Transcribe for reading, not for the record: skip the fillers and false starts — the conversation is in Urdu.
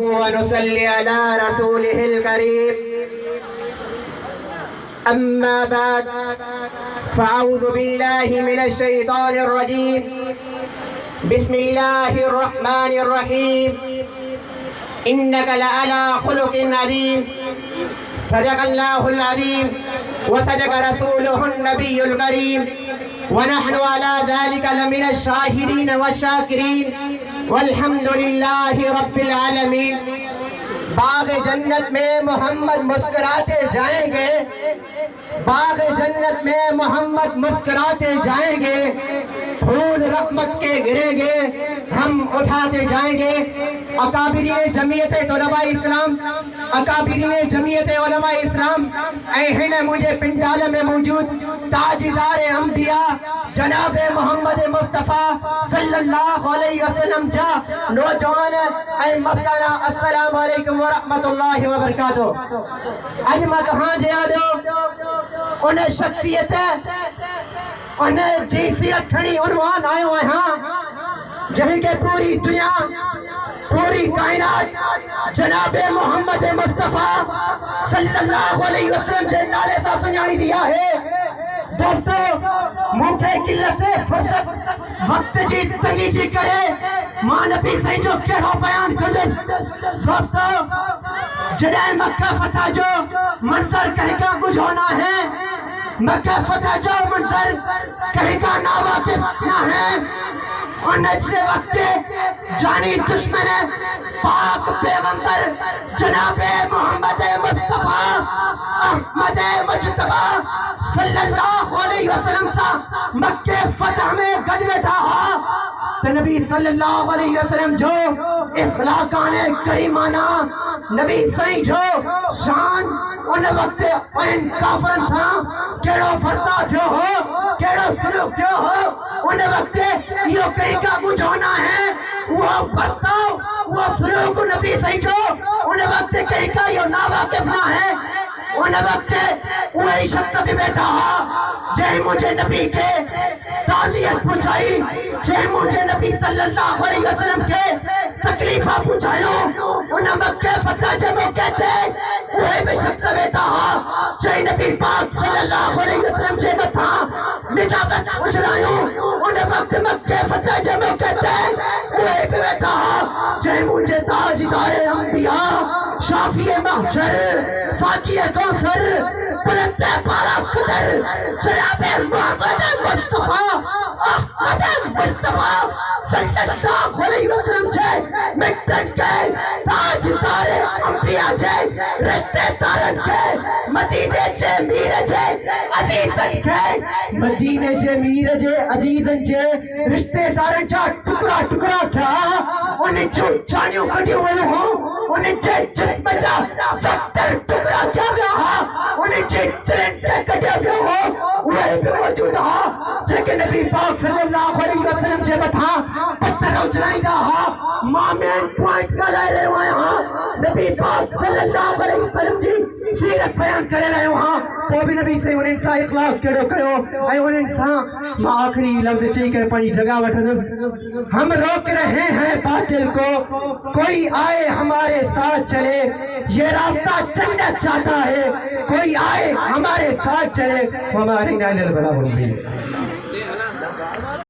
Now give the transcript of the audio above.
ونصلي على رسوله الكريم. أما بعد، فأعوذ بالله من الشيطان الرجيم. بسم الله الرحمن الرحيم. إنك لعلى خلق عظيم. صدق الله العظيم وصدق رسوله النبي الكريم، ونحن على ذلك لمن الشاهدين والشاكرين، والحمد لله رب العالمین. باغ جنت میں محمد مسکراتے جائیں گے، باغ جنت میں محمد مسکراتے جائیں گے، پھول رحمت کے گریں گے، ہم اٹھاتے جائیں گے. اکابرین جمعیت طلباء اسلام، اکابرین جمعیت علماء اسلام، اے ہیں مجھے پنڈال میں موجود تاجدار انبیاء جناب محمد مصطفیٰ صلی اللہ علیہ وسلم جا نوجوان اے مسکانہ، السلام علیکم ورحمت اللہ وبرکاتہ. اج میں کہاں جیا دو انہیں شخصیت ہے، انہیں جنسیت کھڑی عنوان آئے ہوئے ہاں جہاں کہ پوری دنیا، پوری کائنات جناب محمد مصطفیٰ صلی اللہ علیہ وسلم جے نالے سا سنجانی دیا ہے. دوستو، موکے قلت سے فرصت وقت جی تنگی جی کرے ماں نبی صحیح جو کہڑا بیان کردس. دوستو، جڑے مکہ فتح جو منظر کہیں کا بجھونا ہے، مکہ فتح جو منظر کہیں کا ناواقف نہ ہے، اور نجل وقت جانی دشمن پاک پیغمبر جناب محمد مصطفیٰ احمد مجتبہ صلی اللہ علیہ وسلم سا مکہ فتح میں گجرٹا ہا تو نبی صلی اللہ علیہ وسلم جو اخلاقان کریمانہ نبی صحیح جو شان ان وقت ان کافرن سا کیڑو بھرتا جو ہو، کیڑو سلوک جو ہو، ان وقت یہ کئی کا بجھونا ہے، وہ برتاؤ، وہ سلوک نبی صحیح جو ان وقت کئی کا یہ ناواقف نہ ہے. ان وقت وہی شخص بھی بیٹھا ہا جے مجھے نبی کے تعزیت پوچھائی، جے مجھے نبی صلی اللہ علیہ وسلم کے تکلیفہ پوچھائیوں. ان مکہ فتح جب وہ کہتے وہی بھی شخص بیٹھا ہا جے نبی پاک صلی اللہ علیہ وسلم جے بتا نجازت اچھلائیوں. ان وقت مکہ فتح جب وہ کہتے وہی بھی بیٹھا ہا جے مجھے تاجدار انبیاء، شافی محشر، فاقی کوثر، بلند بالا قدر جناب محمد مصطفیٰ احمد مجتبہ صلی اللہ علیہ وسلم جے مٹن کے تاجدار انبیاء جے رشتے دارن کے مدینے جے میر جے عزیزن کے، مدینے جے میر جے عزیزن جے رشتے دارن جا ٹکڑا ٹکڑا کیا انہیں جو جانیوں کٹی ہوئے ہوں، انہیں جے جسم جا 70 ٹکڑا کیا گیا ہا، انہیں جے تلنٹے کٹے ہوئے ہو وہی بھی موجود ہا جیکے نبی پاک صلی اللہ علیہ وسلم جے بتا پتھر اچھلائیں گا ہا مامین پوائنٹ کا لے رہے ہوئے ہاں. نبی پاک صلی اللہ علیہ وسلم جی سیرت بیان کرے رہے ہاں تو بھی نبی سے انہیں انسان اخلاق کیڑو کہو اے انہیں انسان ماں آخری لفظ چاہی کر پانی جگہ وٹھنس. ہم روک رہے ہیں باطل کو، کوئی آئے ہمارے ساتھ چلے، یہ راستہ جنت چاہتا ہے، کوئی آئے ہمارے ساتھ چلے، ہمارے نائل البلا ہوئی.